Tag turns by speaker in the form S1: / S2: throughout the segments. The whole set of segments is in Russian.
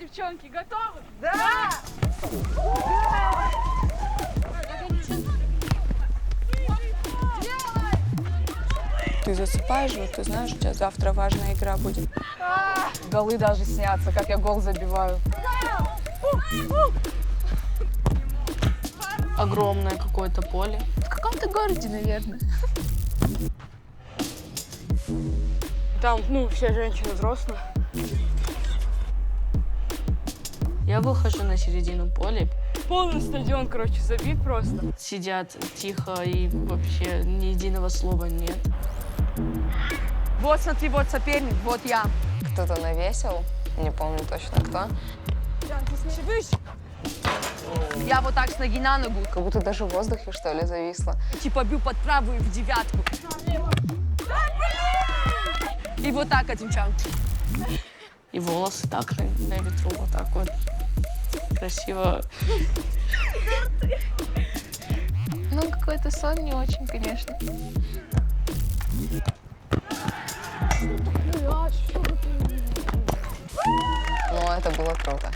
S1: девчонки, готовы?
S2: Да!
S3: Ты засыпаешь, вот ты знаешь, у тебя завтра важная игра будет.
S2: Голы даже снятся, как я гол забиваю.
S3: Огромное какое-то поле. В каком-то городе, наверное.
S1: Там, все женщины взрослые.
S3: Я выхожу на середину поля.
S1: Полный стадион, короче, забит просто.
S3: Сидят тихо и вообще ни единого слова нет.
S2: Вот смотри, вот соперник, вот я.
S4: Кто-то навесил, не помню точно кто.
S2: Жан, ты выше. Я вот так с ноги на ногу.
S4: Как будто даже в воздухе, что ли, зависло.
S2: Типа бью под правую в девятку. И вот так отвечаю.
S3: И волосы так на ветру, вот так вот. Красиво. Ну, какой-то сон не очень, конечно.
S4: Но это было круто.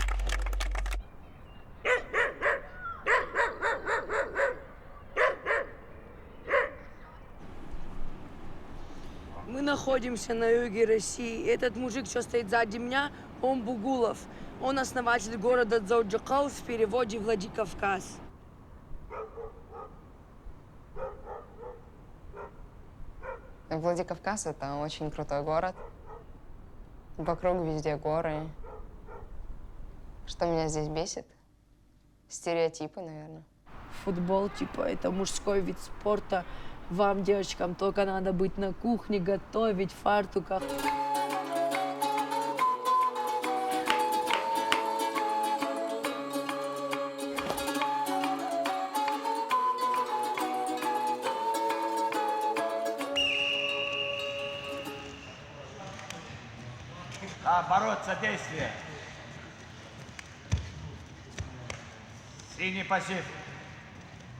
S5: Мы находимся на юге России. Этот мужик, что стоит сзади меня, он Бугулов. Он основатель города Дзауджакал, в переводе Владикавказ.
S4: Владикавказ — это очень крутой город. Вокруг везде горы. Что меня здесь бесит? Стереотипы, наверное.
S5: Футбол, типа, это мужской вид спорта. Вам, девочкам, только надо быть на кухне, готовить, в фартуках.
S6: Бороться, действие. Синий пассив.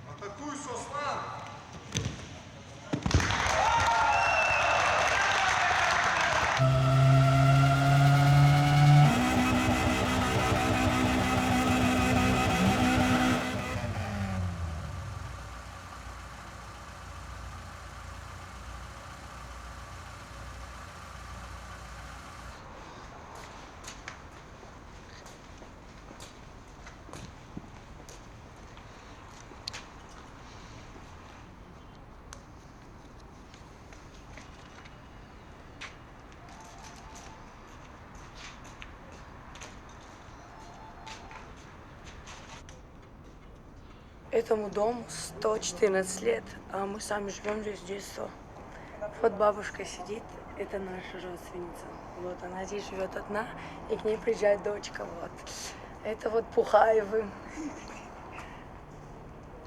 S7: Атакуй, Сослан!
S5: Этому дому 114 лет, а мы сами живем здесь с детства. Вот бабушка сидит, это наша родственница. Вот она здесь живет одна, и к ней приезжает дочка. Вот. Это вот Пухаевы.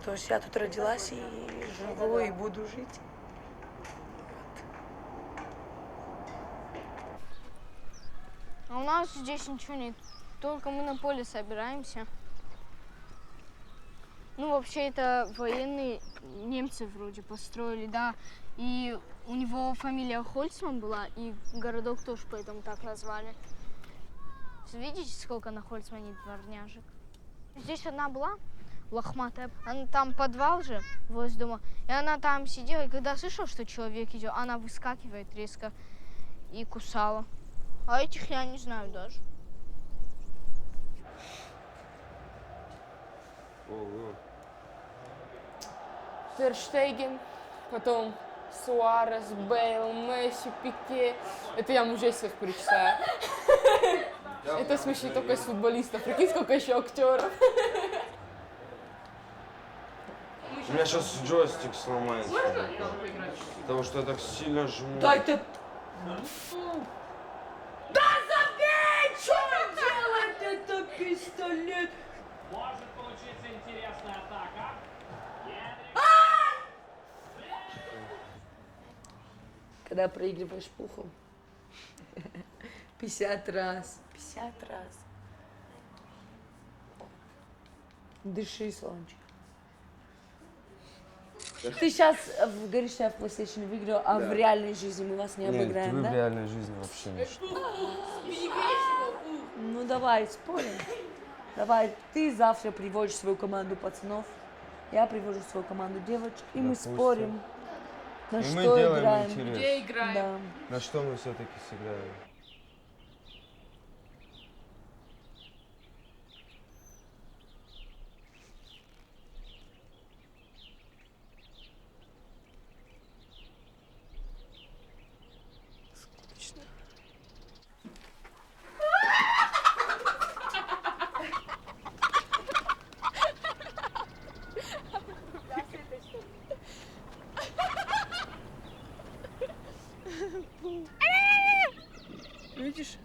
S5: То есть я тут родилась и живу, и буду жить.
S8: А у нас здесь ничего нет, только мы на поле собираемся. Ну, вообще, это военные немцы вроде построили, да. И у него фамилия Хольцман была, и городок тоже поэтому так назвали. Видите, сколько на Хольцмане дворняжек? Здесь одна была, лохматая. Она там подвал же возле дома. И она там сидела, и когда слышала, что человек идет, она выскакивает резко и кусала. А этих я не знаю даже.
S1: Тер Штеген, потом Суарес, Бейл, Месси, Пике. Это я мужей своих перечисляю. Это в смысле только из футболистов. Прикинь, сколько еще актеров.
S7: У меня сейчас джойстик сломается. Потому что я так сильно жму.
S5: Да ты... Да забей! Что делает это пистолет?
S9: Может получиться интересная атака.
S5: Когда проигрываешь пухом. 50 раз. 50 раз. Дыши, Солнечко. Ты сейчас говоришь, что я в PlayStation выиграл, а в реальной жизни мы вас не обыграем,
S7: Нет, вы
S5: да?
S7: в реальной жизни вообще ничто.
S5: Ну
S2: Ну давай, спорим. Давай, ты завтра приводишь свою команду пацанов, я привожу свою команду девочек, и мы
S7: Допустим.
S2: спорим, на
S7: И
S2: что
S7: мы делаем
S2: играем.
S7: интерес.
S1: Где играем?
S2: Да.
S7: На что мы все-таки сыграем?
S2: Видишь?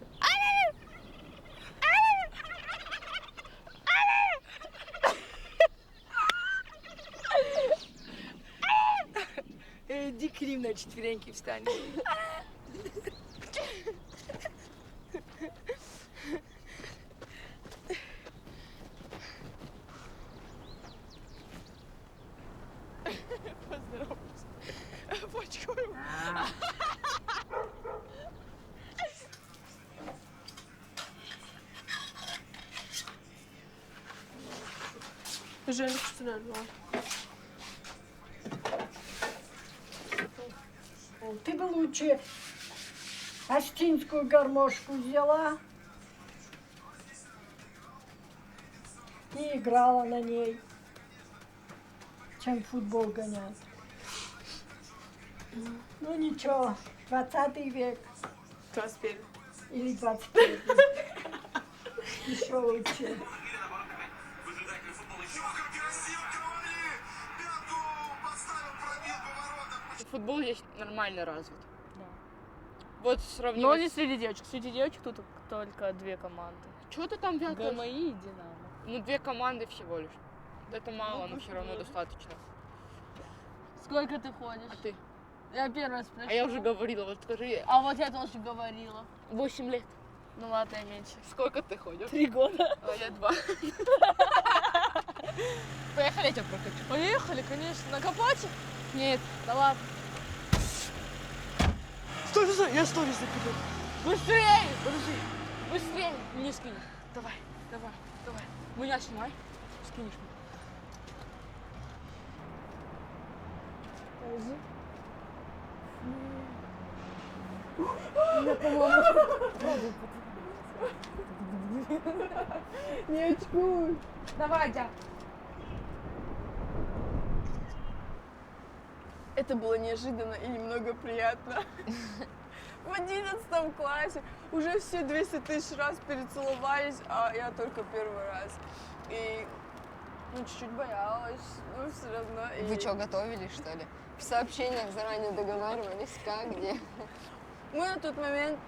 S2: Иди к ним на четвереньки встань.
S10: Жаль, что нарвал.
S11: Ты бы лучше астинскую гармошку взяла и играла на ней, чем в футбол гонять. Ну ничего, 20 век
S10: 21.
S11: или 21. Еще лучше.
S1: Футбол здесь нормально развит. Вот
S3: Но
S1: сравнивать.
S3: не среди девочек. Среди девочек тут только 2 команды.
S1: Чего ты там вякаешь?
S3: ГМИ и Динамо.
S1: Ну, 2 команды всего лишь. Это мало, но все равно достаточно.
S3: Сколько ты ходишь?
S1: А ты?
S3: Я первая спросила.
S1: А я уже говорила, вот скажи,
S3: А вот я тоже говорила.
S1: 8 лет.
S3: Ну ладно, я меньше.
S1: Сколько ты ходишь?
S3: 3 года.
S1: А я 2. Поехали, я тебя прокачу.
S3: Поехали, конечно. Накопать?
S1: Нет.
S3: Да ладно.
S10: Стой, стой, я сторис запилю.
S1: Быстрее! Подожди. Быстрее! Мне скинь. Давай, давай, давай. Меня снимай. Скинешь мне.
S11: Не очкуй.
S1: Давай, Дя.
S10: Это было неожиданно и немного приятно. В 11 классе уже все 200 тысяч раз перецеловались, а я только первый раз. И ну, чуть-чуть боялась, но все равно. И...
S4: Вы что, готовились, что ли? В сообщениях заранее договаривались, как, где?
S10: Мы на тот момент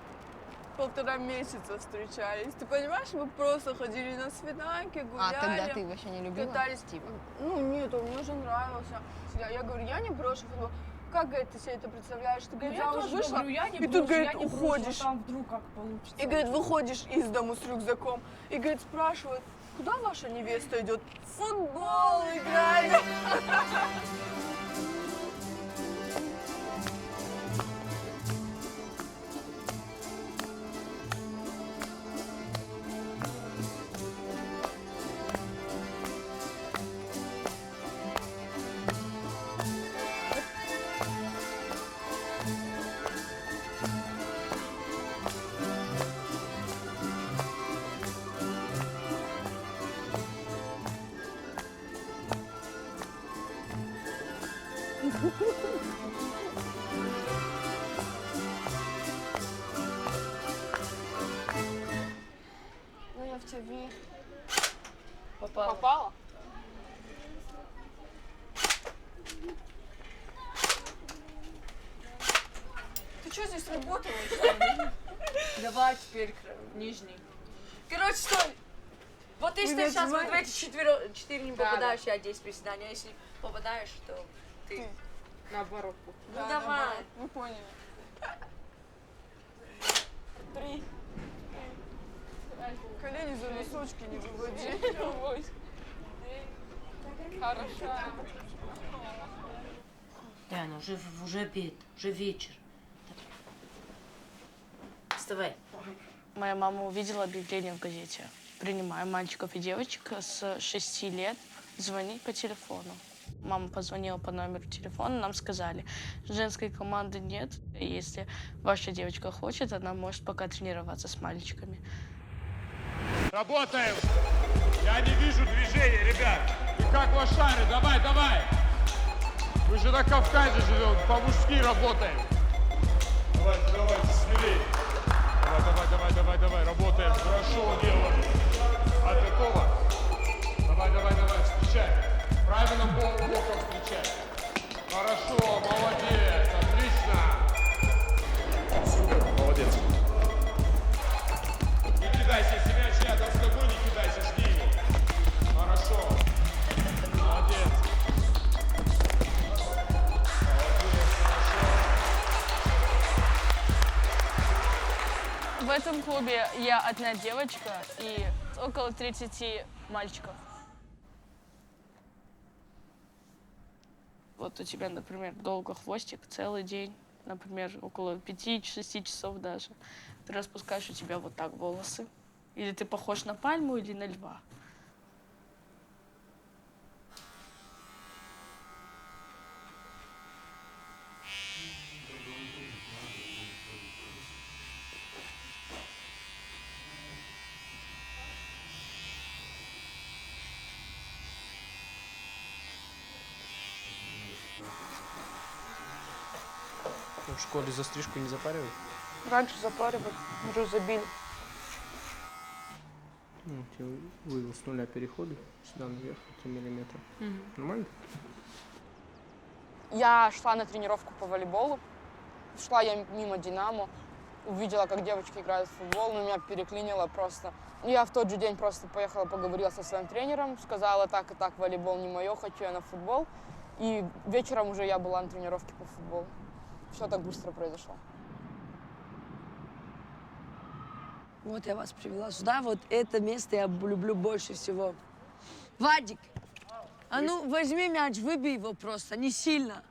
S10: 1,5 месяца встречались. Ты понимаешь, мы просто ходили на свиданки, гуляли.
S4: А, тогда ты вообще не любила?
S10: Катались.
S4: Типа.
S10: Ну нет, он мне уже нравился. Я говорю, я не брошу футбол. Как, говорит, ты себе это представляешь? Ты, говорит, замуж вышла, и тут, говорит, уходишь.
S11: Там вдруг как получится.
S10: И, говорит, выходишь из дому с рюкзаком. И, говорит, спрашивают, куда ваша невеста идет? В футбол играли.
S8: Ну я в тебя верю.
S1: Попала?
S10: Ты что здесь работала?
S2: Давай теперь нижний. Короче, стой. Вот если ты сейчас вот в эти 4 не попадаешь, я 10 приседаний. А если попадаешь, то ты.
S1: Наоборот.
S2: Ну давай.
S10: Мы поняли.
S2: 3.
S10: Колени за носочки не выводи.
S1: Хорошо.
S12: Диана, уже обед, уже вечер. Вставай.
S3: Моя мама увидела объявление в газете. Принимаем мальчиков и девочек с 6 лет звонить по телефону. Мама позвонила по номеру телефона, нам сказали, женской команды нет. Если ваша девочка хочет, она может пока тренироваться с мальчиками.
S9: Работаем! Я не вижу движения, ребят. И как лошары, давай, давай! Вы же на Кавказе живем, по-мужски работаем. Давайте, давайте, смелее. Давай, работаем. Хорошо делаем. От этого. Давай, встречай. Правильно боком встречай. Хорошо, молодец, отлично. Супер, молодец. Не кидайся, если мяч рядом с тобой, не кидайся, жди его. Хорошо. Молодец.
S3: В этом клубе я одна девочка и около 30 мальчиков. Вот у тебя, например, долго хвостик целый день, например, около 5-6 часов даже. Ты распускаешь, у тебя вот так волосы. Или ты похож на пальму, или на льва.
S12: В школе за стрижку не запаривают?
S1: Раньше запаривали, уже забили.
S12: Ну, тебе вывел с нуля переходы сюда наверх, 3 миллиметра. Нормально?
S1: Я шла на тренировку по волейболу. Шла я мимо «Динамо», увидела, как девочки играют в футбол, но меня переклинило просто. Я в тот же день просто поехала, поговорила со своим тренером, сказала, так и так, волейбол не мое, хочу я на футбол. И вечером уже я была на тренировке по футболу. Все так быстро произошло.
S5: Вот я вас привела сюда, вот это место я люблю больше всего. Вадик, а ну возьми мяч, выбей его просто, не сильно.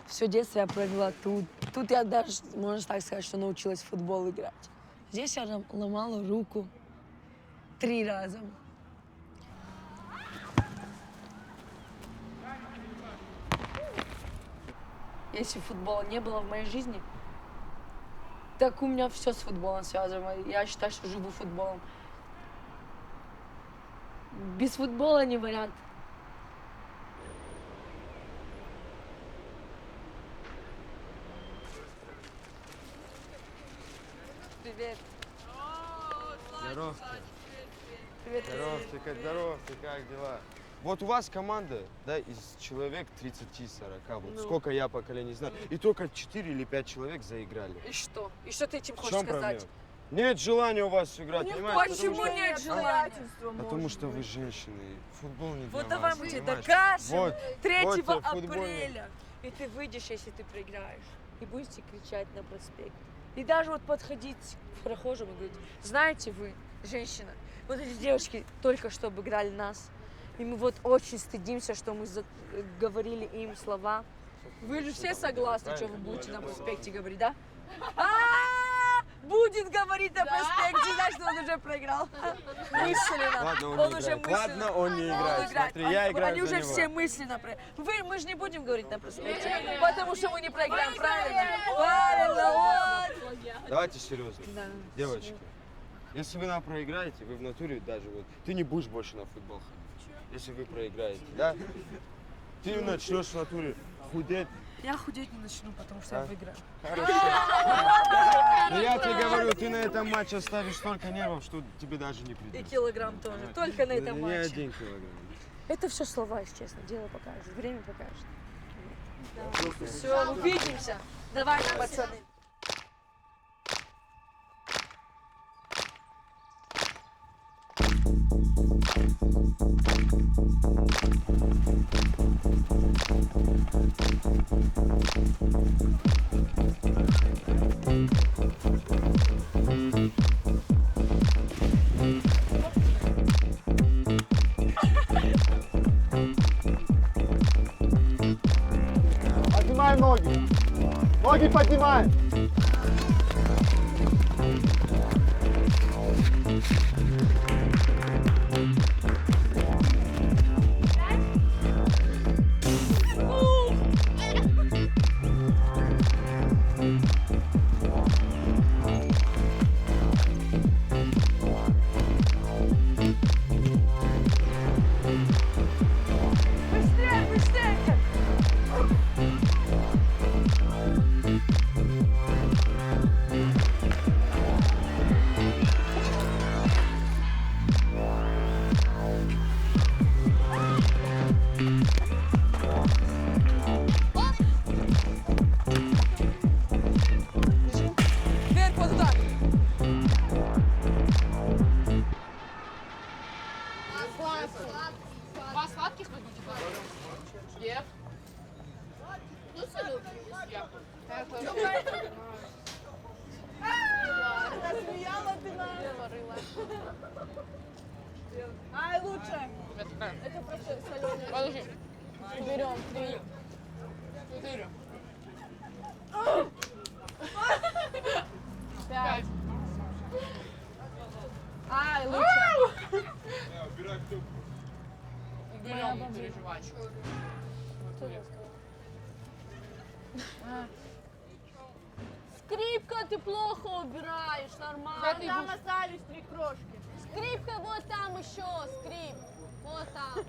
S5: Все детство я провела тут. Тут я даже, можно так сказать, что научилась в футбол играть. Здесь я ломала руку 3 раза. Если футбола не было в моей жизни, так у меня все с футболом связано. Я считаю, что живу футболом. Без футбола не вариант. Привет.
S7: Здоров.
S5: Привет.
S7: Здоров ты, как дела? Вот у вас команда, да, из человек 30-40, вот сколько я поколений знаю, и только 4 или 5 человек заиграли.
S5: И что? И что ты этим
S7: В
S5: хочешь
S7: чем
S5: сказать?
S7: проблема? Нет желания у вас играть, понимаете?
S5: Почему нет желания?
S7: Потому что вы женщины, футбол не для
S5: Вот
S7: вас,
S5: давай мы тебе
S7: понимаете?
S5: докажем
S7: Вот,
S5: 3
S7: вот футбольный.
S5: апреля. И ты выйдешь, если ты проиграешь, и будете кричать на проспект. И даже вот подходить к прохожим и говорить, знаете вы, женщина, вот эти девушки только что обыграли нас, и мы вот очень стыдимся, что мы говорили им слова. Вы же все согласны, что вы будете на проспекте говорить, да? Будет говорить на проспекте, значит, он уже проиграл. Мысленно.
S7: Ладно,
S5: Он уже мысленно.
S7: Ладно, он не играет. Смотри, я играю
S5: Они
S7: за
S5: уже
S7: него.
S5: все мысленно проиграли. Мы же не будем говорить на проспекте, потому что мы не проиграем, правильно? Правильно, вот.
S7: Давайте серьезно.
S5: Да.
S7: Девочки, если вы нам проиграете, вы в натуре даже вот, ты не будешь больше на футбол ходить, если вы проиграете, да? Ты начнешь в натуре худеть.
S5: Я худеть не начну, потому что я выиграю.
S7: Хорошо. Но я тебе говорю, ты на этом матче оставишь столько нервов, что тебе даже не
S5: И
S7: придется.
S5: килограмм тоже. Только на этом
S7: Не
S5: матче.
S7: 1 килограмм.
S5: Это все слова, если честно. Дело покажет. Время покажет. Все, увидимся. Давайте, пацаны.
S13: Поднимай ноги. Ноги поднимай.
S1: Где? Ну, салют, я.
S10: Засмеяла ты нас. Ай, лучше. Это просто соленый.
S1: Подожди.
S10: Берем 3.
S1: 4.
S10: 5. Ай, лучше.
S1: Берем, не переживай.
S2: Скрипка, ты плохо убираешь, нормально.
S10: Там остались 3 крошки.
S2: Скрипка, вот там еще, скрип. Вот там.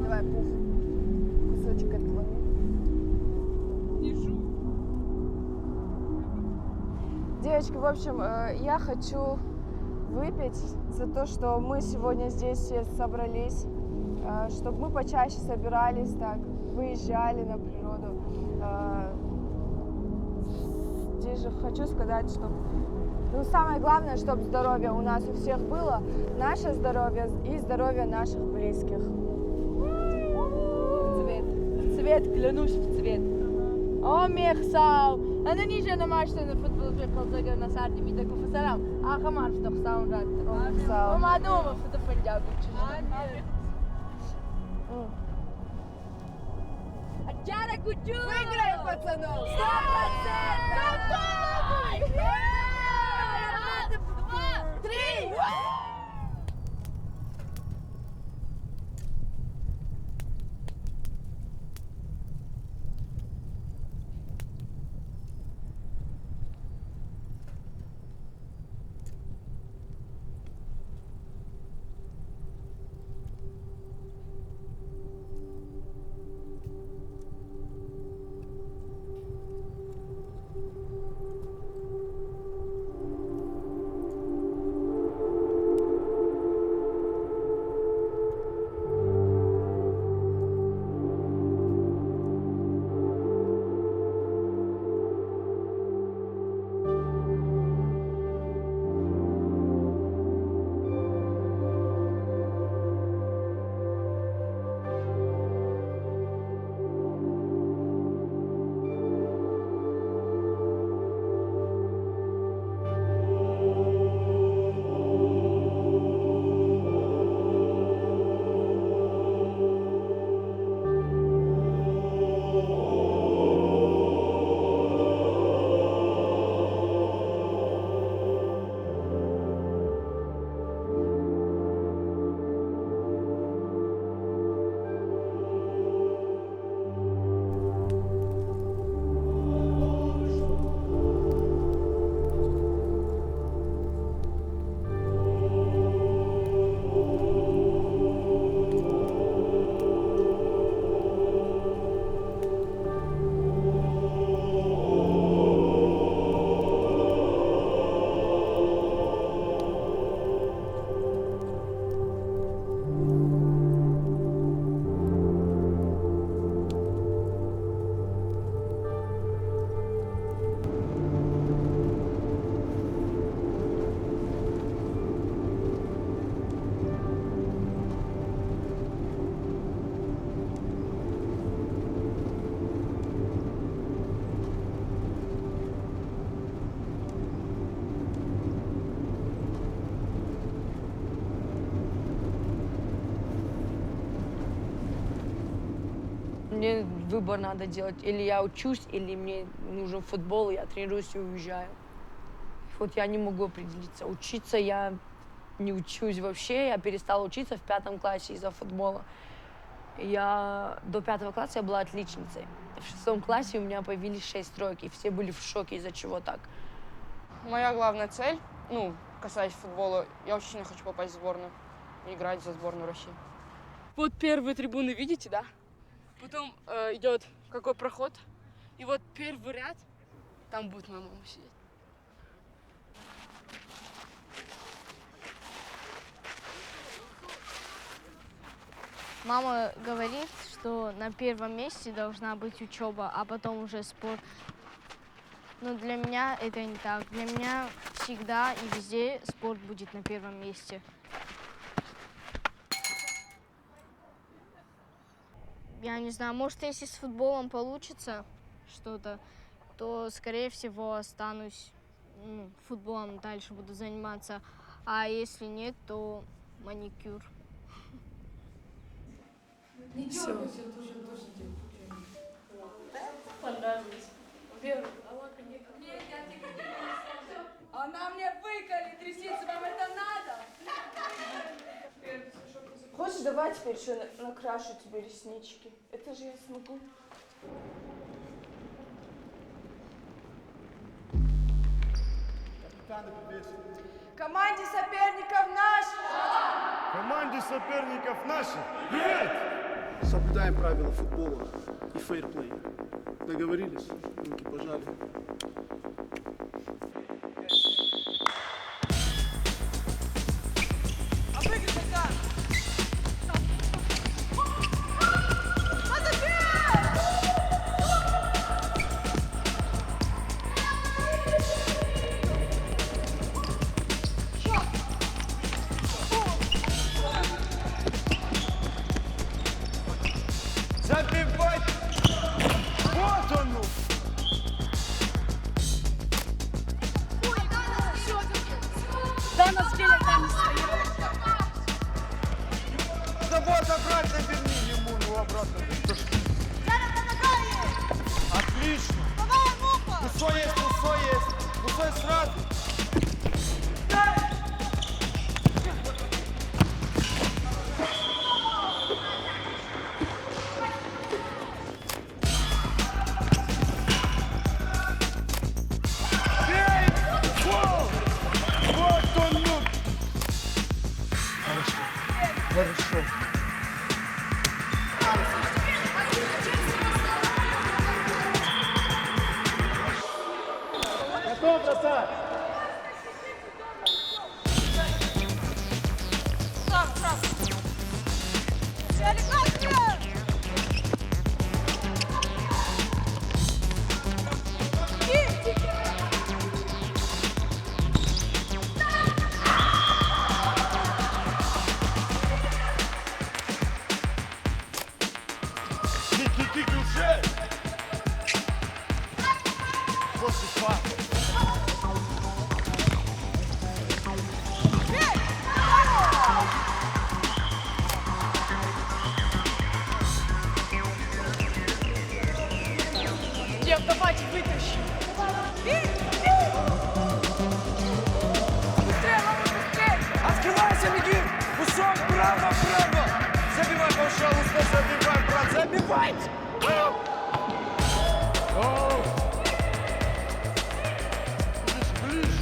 S10: Давай, пух. Кусочек отломи. Девочки, в общем, я хочу выпить за то, что мы сегодня здесь все собрались, чтобы мы почаще собирались так, выезжали на природу. Здесь же хочу сказать, что самое главное, чтобы здоровье у нас у всех было, наше здоровье и здоровье наших близких. Цвет, клянусь в цвет. О, мехсал! Ana nice na maçlarını futbolda görünen sardı bir takım selam. Aha marşta sound at. Sağ ol. Ama domo futbol Punjab için.
S2: Ачара кучу!
S10: Выиграем, пацанов!
S2: 100%! Готовы! Раз, два, три!
S5: мне выбор надо делать. Или я учусь, или мне нужен футбол, я тренируюсь и уезжаю. Вот я не могу определиться. Учиться я не учусь вообще. Я перестала учиться в 5 классе из-за футбола. Я до 5 класса я была отличницей. В 6 классе у меня появились 6 троек, и все были в шоке, из-за чего так.
S1: Моя главная цель, ну, касаясь футбола, я очень сильно хочу попасть в сборную, играть за сборную России. Вот первые трибуны, видите, да? Потом идет какой проход, и вот первый ряд, там будет моя мама сидеть.
S8: Мама говорит, что на первом месте должна быть учеба, а потом уже спорт. Но для меня это не так. Для меня всегда и везде спорт будет на первом месте. Я не знаю, может, если с футболом получится что-то, то, скорее всего, останусь футболом, дальше буду заниматься. А если нет, то маникюр.
S10: Все.
S2: Понравилось. Она мне выколит, трясется, вам это надо?
S10: Хочешь, давай теперь еще накрашу тебе реснички. Это же я смогу. Команде соперников наш!
S7: Команде соперников наших! Привет!
S13: Соблюдаем правила футбола и фейрплей. Договорились? Руки пожали.
S7: Забивать! Вот он!
S2: Да, нас делят, там не стоит.
S7: Да вот обратно верни ему, ну обратно. Отлично! Мусо есть, мусо есть. Мусо есть сразу.
S13: Хорошо.
S6: Готов, бросать!
S7: Кик уже! После фа.
S10: Я в автомате вытащи. Быстрее, мама, быстрее!
S7: Открывайся, беги! Кусок право, право! Забивай, пожалуйста, забивай, брат, забивай! Ближе, ближе!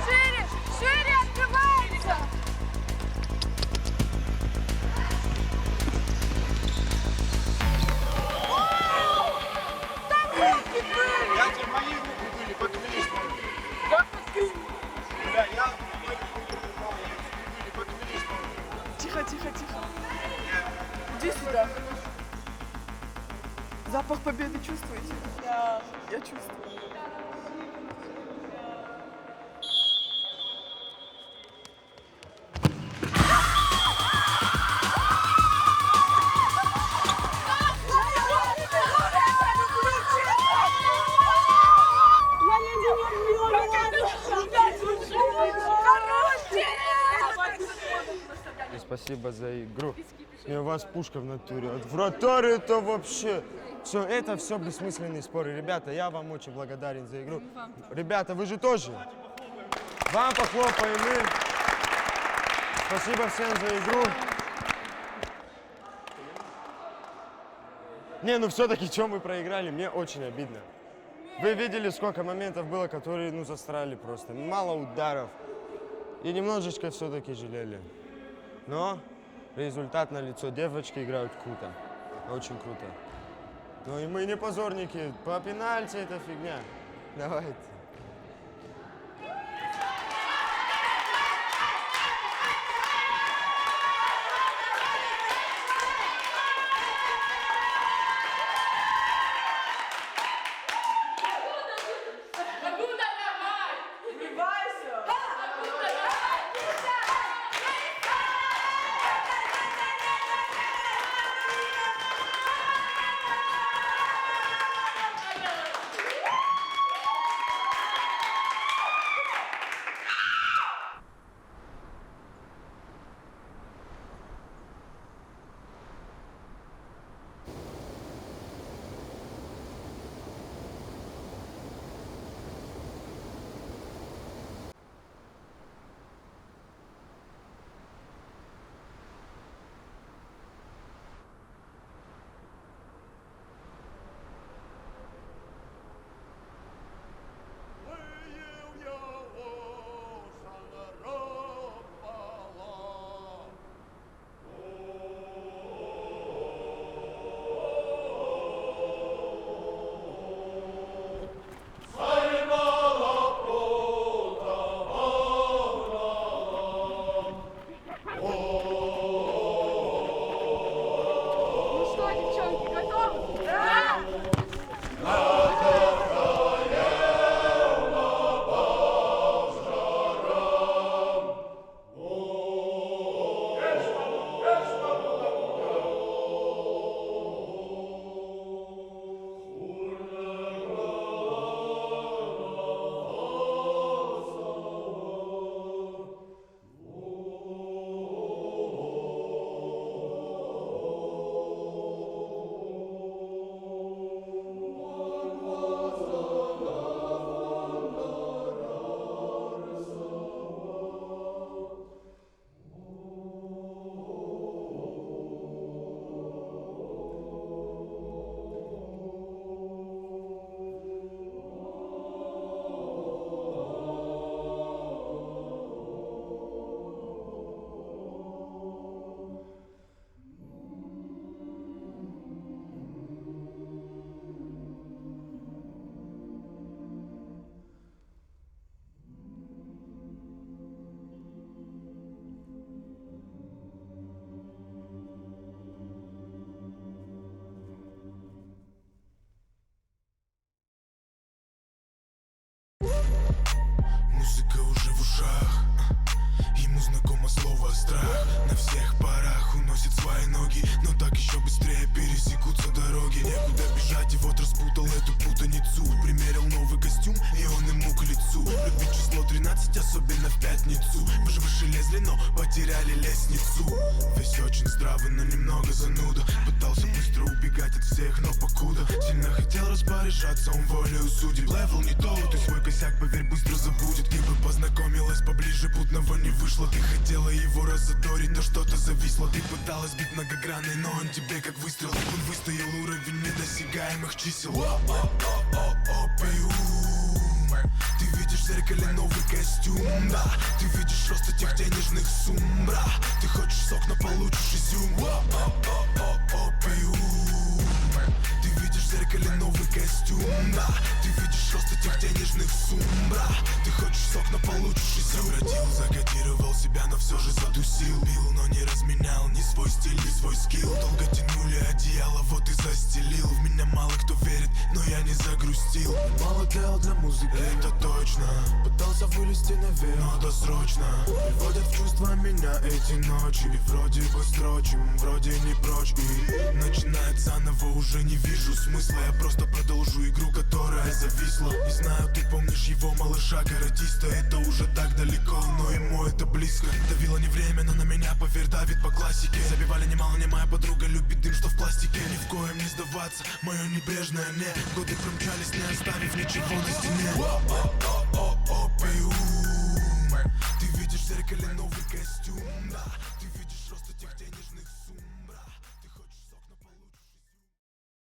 S10: Шире! Шире открывается! Там руки были!
S7: Я тебе мои руки были, подвелись.
S10: Как ты?
S7: Бля, я мои руки были, подвелись.
S10: Тихо, тихо, тихо. Иди сюда. Запах победы чувствуете? Я чувствую.
S7: спасибо за игру. И у вас пушка в натуре. Вот вратарь это вообще... Все, это все бессмысленные споры. Ребята, я вам очень благодарен за игру. Ребята, вы же тоже. Вам похлопаем мы. Спасибо всем за игру. Не, ну все-таки, что мы проиграли, мне очень обидно. Вы видели, сколько моментов было, которые, ну, застряли просто. Мало ударов. И немножечко все-таки жалели. Но результат налицо. Девочки играют круто. Очень круто. Ну и мы не позорники. По пенальти это фигня. Давайте.
S14: Музыка уже в ушах, ему знакомо слово страх. На всех парах уносит свои ноги, но так еще быстрее пересекутся дороги. Некуда бежать, и вот распутал эту путаницу. Примерил новый костюм, и он ему к лицу. Любит число 13, особенно в пятницу. Вы же выше лезли, но потеряли лестницу. Весь очень здравый, но немного зануда. Пытался быстро убегать от всех, но покуда сильно хотел распоряжаться, он волею судеб. Левел не тот, и свой косяк, поверь, быстро забудет. И бы познакомилась поближе, путного не вышло. Ты хотела его раззадорить, но что-то зависло. Ты пыталась бить многогранный, но он тебе как выстрел. Он выстоял уровень недосягаемых чисел. Опиум. Ты видишь в зеркале новый костюм, да. Ты видишь рост этих денежных сумм, бра. Ты хочешь сок, но получишь изюм. Опиум. Ты видишь в зеркале новый костюм, да. Ты видишь рост этих денежных сумм, бра. Ты хочешь сок, но получишь изюм. Родил, закодировал себя, но все же затусил. Бил, но не разменял ни свой стиль, ни свой скилл. Долго тянули одеяло, вот и застелил. В меня мало кто верит, но я не загрустил. Мало делал для музыки, это точно. Пытался вылезти наверх, но досрочно. Приводят в чувство меня эти ночи. И вроде бы строчим, вроде не прочь. И начинает заново, уже не вижу смысла. Я просто продолжу игру, которая зависла. Не знаю, ты помнишь его, малыша каратиста. Это уже так далеко, но ему это близко. Давило не время, но на меня, поверь, давит пока классики. Забивали немало, не моя подруга любит дым, что в пластике. Ни в коем не сдаваться, мое небрежное не. Годы промчались, не оставив ничего на стене. Опиум. Ты видишь в зеркале новый